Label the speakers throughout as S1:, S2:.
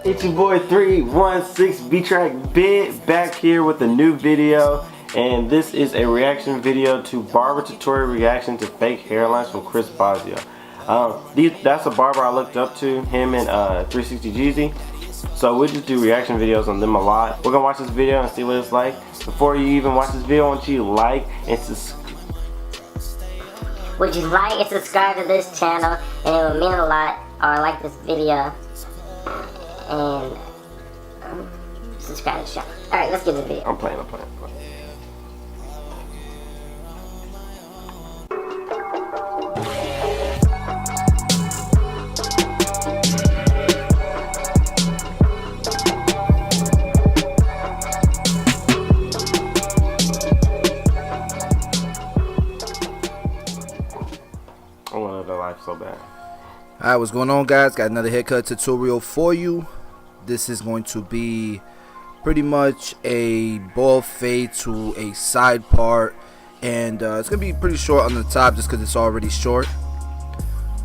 S1: It's your boy 316 B-Track Bid back here with a new video, and this is a reaction video to barber tutorial reaction to fake hairlines from Bossio. That's a barber I looked up to, him and 360 Jeezy. So we just do reaction videos on them a lot. We're gonna watch this video and see what it's like. Before you even watch this video, I want you to like and subscribe.
S2: Would you like and subscribe to this channel, and it would mean a lot, or like this video, and subscribe to the channel. Alright, let's get to the video.
S1: I'm playing. I want to live their life so bad.
S3: Alright, what's going on, guys? Got another haircut tutorial for you. This is going to be pretty much a bald fade to a side part, and it's gonna be pretty short on the top just because it's already short.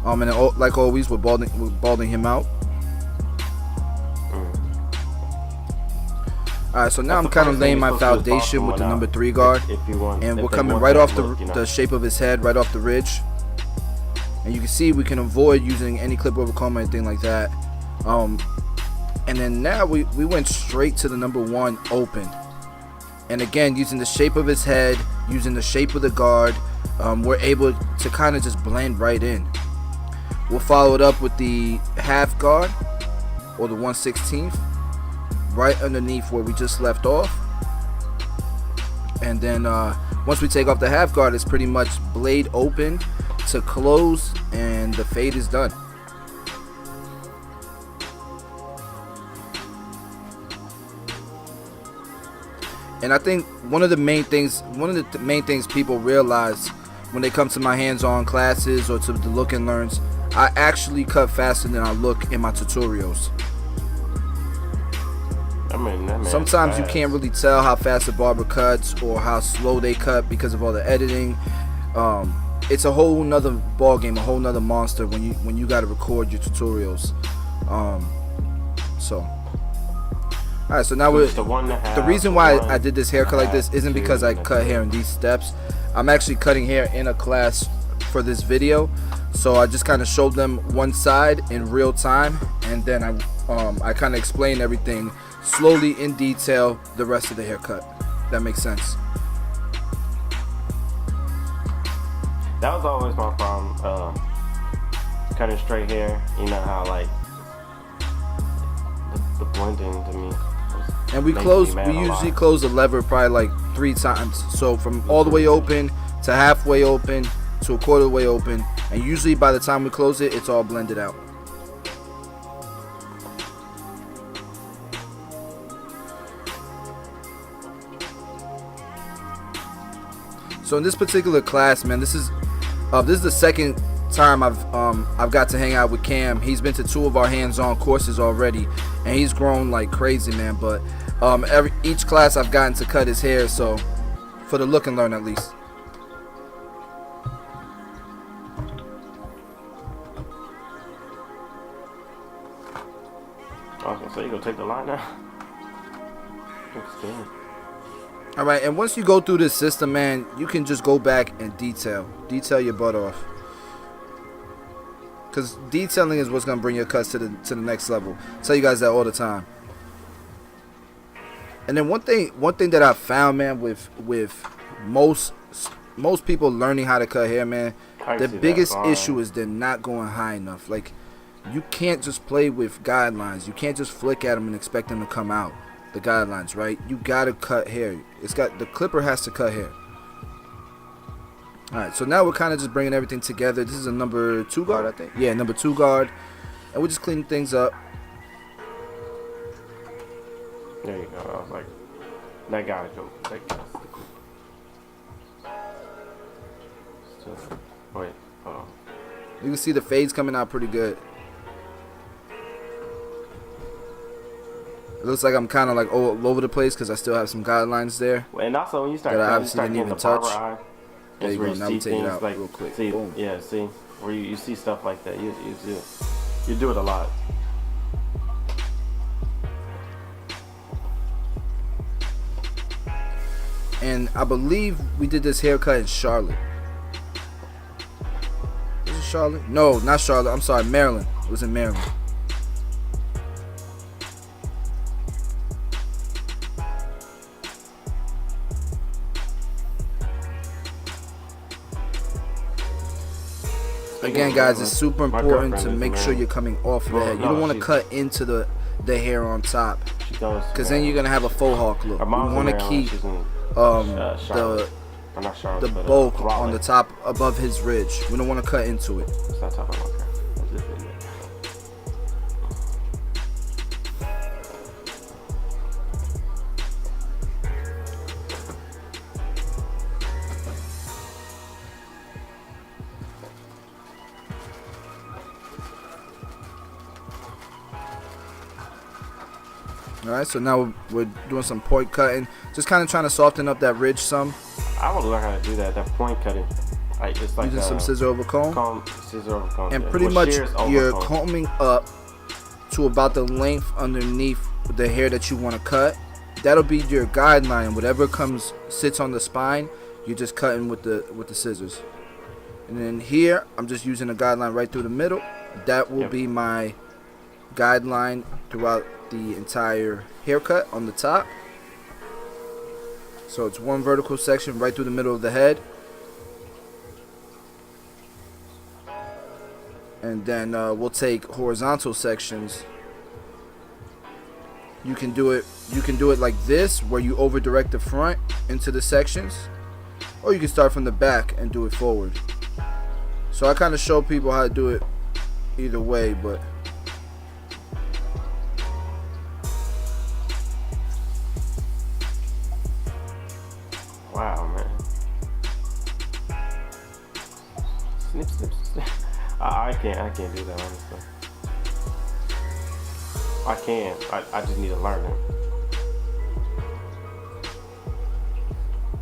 S3: And like always, we're balding him out. Alright, so now I'm kind of laying my foundation with the number 3 guard, and we're coming right off the shape of his head, right off the ridge. And you can see we can avoid using any clip over comb or anything like that. And then now we went straight to the number 1 open. And again, using the shape of his head, using the shape of the guard, we're able to kind of just blend right in. We'll follow it up with the half guard, or the 1/16th, right underneath where we just left off. And then once we take off the half guard, it's pretty much blade open to close, and the fade is done. And I think one of the main things people realize when they come to my hands-on classes or to the look and learns, I actually cut faster than I look in my tutorials. Sometimes you can't really tell how fast a barber cuts or how slow they cut because of all the editing. It's a whole nother ball game, a whole nother monster when you got to record your tutorials. Alright, so now the reason why I did this haircut like this isn't because I cut hair in these steps. I'm actually cutting hair in a class for this video, so I just kind of showed them one side in real time, and then I kind of explained everything slowly in detail the rest of the haircut. That makes sense.
S1: That was always my problem, cutting straight hair. You know how like the blending to me.
S3: And we usually close the lever probably like 3 times. So from all the way open to halfway open to a quarter way open, and usually by the time we close it, it's all blended out. So in this particular class, man, this is the second time I've got to hang out with Cam. He's been to 2 of our hands-on courses already, and he's grown like crazy, man. But each class I've gotten to cut his hair, so for the look and learn at least.
S1: So you gonna take the line now?
S3: Alright, and once you go through this system, man, you can just go back and detail your butt off. Because detailing is what's going to bring your cuts to the next level. I tell you guys that all the time. And then one thing that I found, man, with most people learning how to cut hair, man, the biggest issue is they're not going high enough. Like, you can't just play with guidelines. You can't just flick at them and expect them to come out. The guidelines, right? You gotta cut hair. The clipper has to cut hair. Alright, so now we're kind of just bringing everything together. This is a number 2 guard, I think. Yeah, number 2 guard. And we're just cleaning things up.
S1: There you go. I was like, that gotta go. Wait, oh.
S3: You can see the fades coming out pretty good. It looks like I'm kind of like all over the place because I still have some guidelines there.
S1: And also when you start,
S3: that I obviously didn't even touch.
S1: There you go.
S3: Now we take it out real quick.
S1: See,
S3: boom.
S1: Yeah, see where you see stuff like that. You do it a lot.
S3: And I believe we did this haircut in Charlotte. Was it Charlotte? No, not Charlotte. I'm sorry, Maryland. It was in Maryland. Again, guys, it's super important to make sure you're coming off of the head. You don't want to cut into the hair on top, because then you're gonna have a faux hawk look. We want to keep the bulk on the top above his ridge. We don't want to cut into it. Alright, so now we're doing some point cutting. Just kind of trying to soften up that ridge some.
S1: I want to learn how to do that point cutting. Like, just like
S3: using some scissor over comb.
S1: Scissor over comb.
S3: And pretty much you're combing up to about the length underneath the hair that you want to cut. That'll be your guideline. Whatever sits on the spine, you're just cutting with the scissors. And then here, I'm just using a guideline right through the middle. That will be my guideline throughout the entire haircut on the top. So it's one vertical section right through the middle of the head, and then we'll take horizontal sections. You can do it like this, where you over direct the front into the sections, or you can start from the back and do it forward. So I kind of show people how to do it either way, but
S1: wow, man. Snip, snip, snip. I can't do that, honestly. I can. I just need to learn it.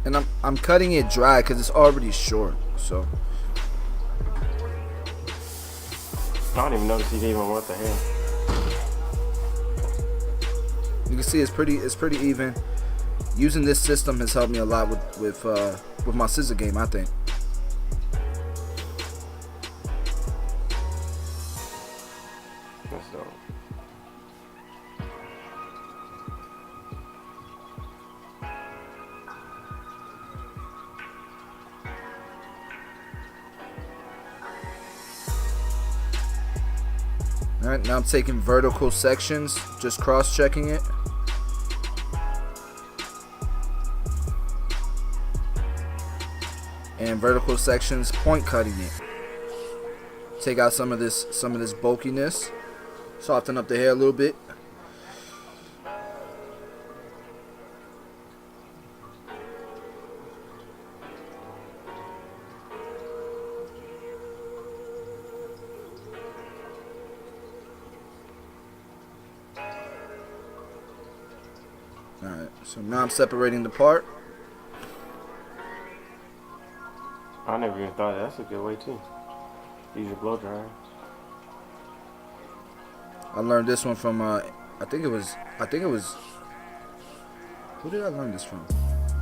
S3: And I'm cutting it dry because it's already short. So
S1: I don't even notice he even want the hair.
S3: You can see it's pretty even. Using this system has helped me a lot with my scissor game, I think.
S1: That's dope.
S3: Alright, now I'm taking vertical sections, just cross-checking it. And vertical sections, point cutting it. Take out some of this bulkiness. Soften up the hair a little bit. Alright, so now I'm separating the part.
S1: I never even thought that's a good way too. Use your blow dryer.
S3: I learned this one from I think it was who did I learn this from?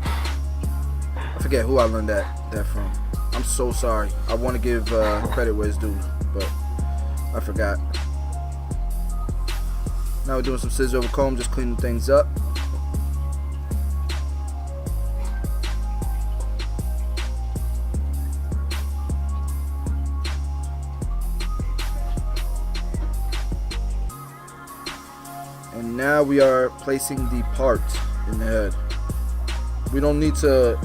S3: I forget who I learned that from. I'm so sorry. I want to give credit where it's due, but I forgot. Now we're doing some scissors over comb, just cleaning things up. And now we are placing the part in the head. We don't need to,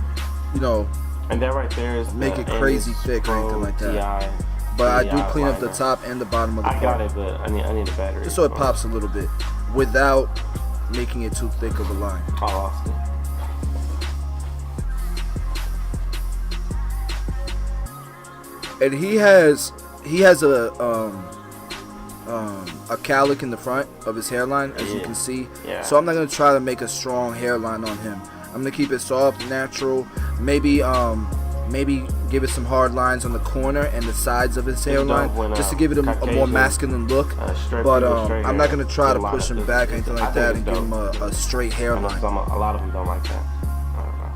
S1: and that right there is
S3: make it crazy thick or anything like that. But I do clean up the top and the bottom of the part.
S1: I got it, but I need a battery.
S3: Just so it pops a little bit without making it too thick of a line.
S1: I lost it.
S3: And he has a cowlick in the front of his hairline, as you can see.
S1: Yeah.
S3: So I'm not gonna try to make a strong hairline on him. I'm gonna keep it soft, natural. Maybe give it some hard lines on the corner and the sides of his hairline, just to give it a more masculine look. But I'm not gonna try to push him back or anything like that and give him a straight hairline.
S1: A lot of them don't like that. I don't know.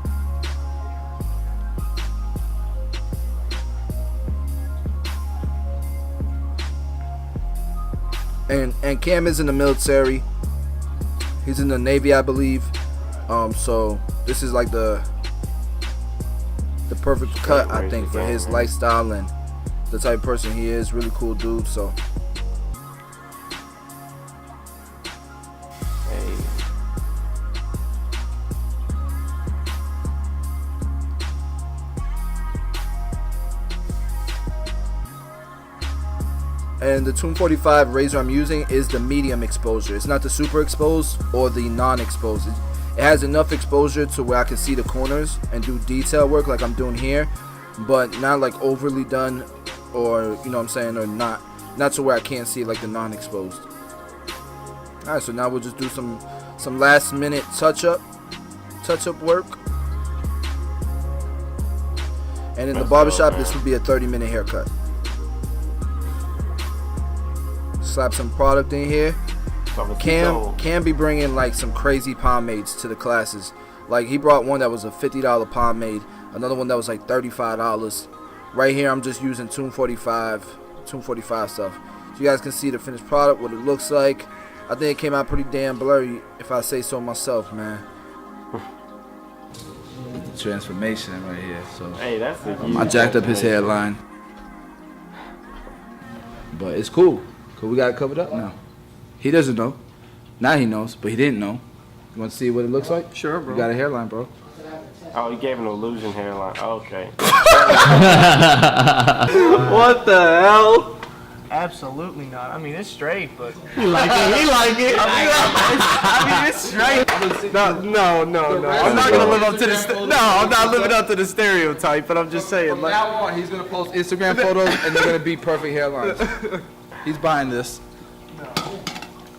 S3: And Cam is in the military. He's in the Navy, I believe. So this is like the perfect cut, I think, for his lifestyle and the type of person he is. Really cool dude. So. And the 245 razor I'm using is the medium exposure. It's not the super exposed or the non-exposed. It has enough exposure to where I can see the corners and do detail work like I'm doing here, but not like overly done, or you know what I'm saying, or not to where I can't see like the non-exposed. All right, so now we'll just do some last minute touch up work. And in the barbershop, this would be a 30-minute haircut. Slap some product in here. Cam be bringing like some crazy pomades to the classes. Like he brought one that was a $50 pomade, another one that was like $35. Right here I'm just using 245 stuff. So you guys can see the finished product, what it looks like. I think it came out pretty damn blurry, if I say so myself, man.
S4: The transformation right here. So
S1: hey, that's
S3: I jacked up his hairline,
S4: but it's cool. Cause we got it covered up now. He doesn't know. Now he knows, but he didn't know. You want to see what it looks like?
S3: Sure, bro.
S4: You got a hairline, bro.
S1: Oh, he gave an illusion hairline. Okay.
S5: What the hell?
S6: Absolutely not. I mean, it's straight, but
S5: He like it. I mean, it's straight. No. I'm not gonna live up to this. No, I'm not living up to the stereotype. But I'm just saying,
S4: From
S5: like,
S4: now on, he's gonna post Instagram photos, and they're gonna be perfect hairlines. He's buying this.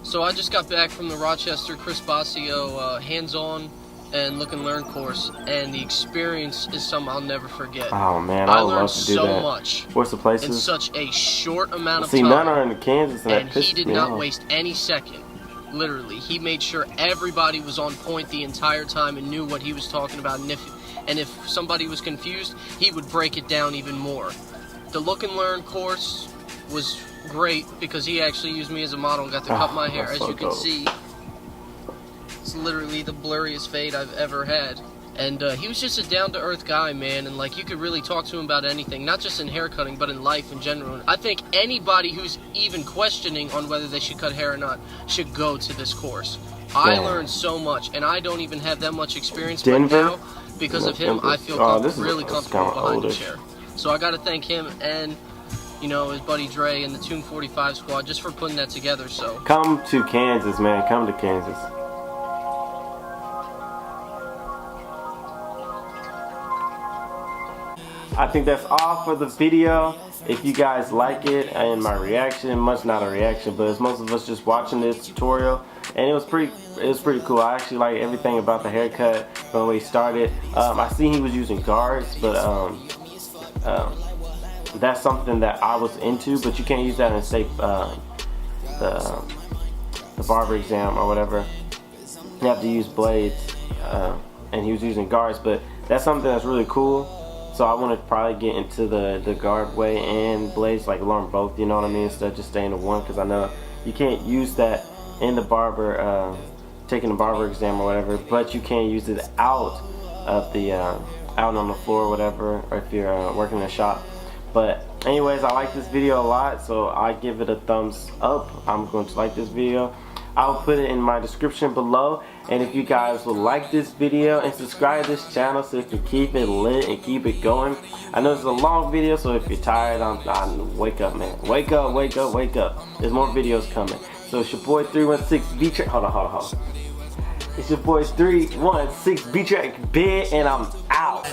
S7: So I just got back from the Rochester Chris Bossio hands-on and look and learn course, and the experience is something I'll never forget.
S1: Oh man,
S7: I
S1: I would
S7: learned
S1: love to do
S7: so
S1: that.
S7: much
S1: What's the places?
S7: in such a short amount of
S1: See,
S7: time.
S1: none are in Kansas, and,
S7: And
S1: that
S7: he
S1: pisses
S7: did
S1: me
S7: not
S1: off.
S7: waste any second. Literally, he made sure everybody was on point the entire time and knew what he was talking about. And if somebody was confused, he would break it down even more. The look and learn course was great because he actually used me as a model and got to cut my hair. As
S1: so
S7: you can
S1: dope.
S7: see, it's literally the blurriest fade I've ever had. And he was just a down-to-earth guy, man, and like you could really talk to him about anything, not just in hair cutting, but in life in general. I think anybody who's even questioning on whether they should cut hair or not should go to this course. I learned so much, and I don't even have that much experience, but now, because of him, I feel really comfortable behind the chair. So I got to thank him and, you know, his buddy Dre and the Tune 45 squad just for putting that together. So
S1: come to Kansas, man. Come to Kansas. I think that's all for the video. If you guys like it and my reaction, much not a reaction, but it's most of us just watching this tutorial, and it was pretty cool. I actually like everything about the haircut from the way he started. I see he was using guards, but that's something that I was into, but you can't use that in say the barber exam or whatever. You have to use blades, and he was using guards, but that's something that's really cool. So I want to probably get into the guard way and blades, like learn both, you know what I mean, instead of just staying to one, because I know you can't use that in the barber, taking the barber exam or whatever, but you can use it out of the, out on the floor or whatever, or if you're working in a shop. But anyways, I like this video a lot, so I give it a thumbs up. I'm going to like this video. I'll put it in my description below, and if you guys would like this video and subscribe to this channel so you can keep it lit and keep it going. I know it's a long video, so if you're tired, wake up, man. Wake up. There's more videos coming. So it's your boy 316 B-Track. Hold on. It's your boy 316 B-Track Bid, and I'm out.